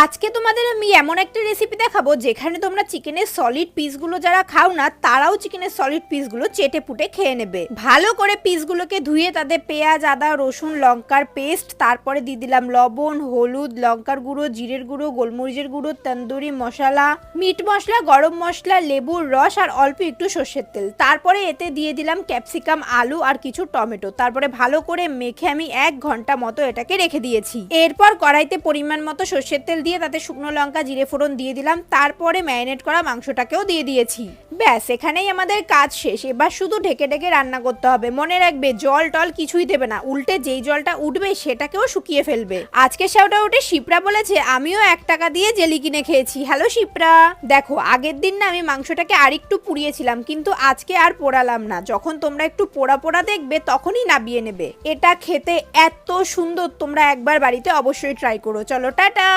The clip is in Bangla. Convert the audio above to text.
আজকে তোমাদের আমি এমন একটা রেসিপি দেখাবো যেখানে তোমরা চিকেনের সলিড পিসগুলো যারা খাও না তারাও চিকেনের সলিড পিসগুলো চেটে পুটে খেয়ে নেবে। ভালো করে পিসগুলোকে ধুয়ে তাদের পেঁয়াজ, আদা, রসুন, লঙ্কার পেস্ট, তারপরে দিয়ে দিলাম লবণ, হলুদ, লঙ্কার গুঁড়ো, জিরের গুঁড়ো, গোলমরিচের গুঁড়ো, তন্দুরি মশলা, মিট মশলা, গরম মশলা, লেবুর রস আর অল্প একটু সর্ষের তেল। তারপরে এতে দিয়ে দিলাম ক্যাপসিকাম, আলু আর কিছু টমেটো। তারপরে ভালো করে মেখে আমি 1 ঘন্টা মতো এটাকে রেখে দিয়েছি। এরপর কড়াইতে পরিমাণ মতো সর্ষের তেল দিয়ে তাতে শুকনো লঙ্কা, জিরে ফোড়ন দিয়ে দিলাম। তারপরে ম্যারিনেট করা মাংসটাকেও দিয়ে দিয়েছি। ব্যাস, এখানেই আমাদের কাজ শেষ। এবার শুধু ঢেকে ঢেকে রান্না করতে হবে। মনে রাখবে, জল টল কিছুই দেবে না, উল্টে যেই জলটা উঠবে সেটাকেও শুকিয়ে ফেলবে। আজকে সেটা উঠে শিপ্রা বলেছে আমিও 1 টাকা দিয়ে জেলি কিনে খেয়েছি। হ্যালো শিপ্রা, দেখো আগের দিন না আমি মাংসটাকে আরেকটু পুড়িয়েছিলাম, কিন্তু আজকে আর পোড়ালাম না। যখন তোমরা একটু পোড়া পোড়া দেখবে তখনই নাবিয়ে নেবে। এটা খেতে এত সুন্দর, তোমরা একবার বাড়িতে অবশ্যই ট্রাই করো। চলো টাটা।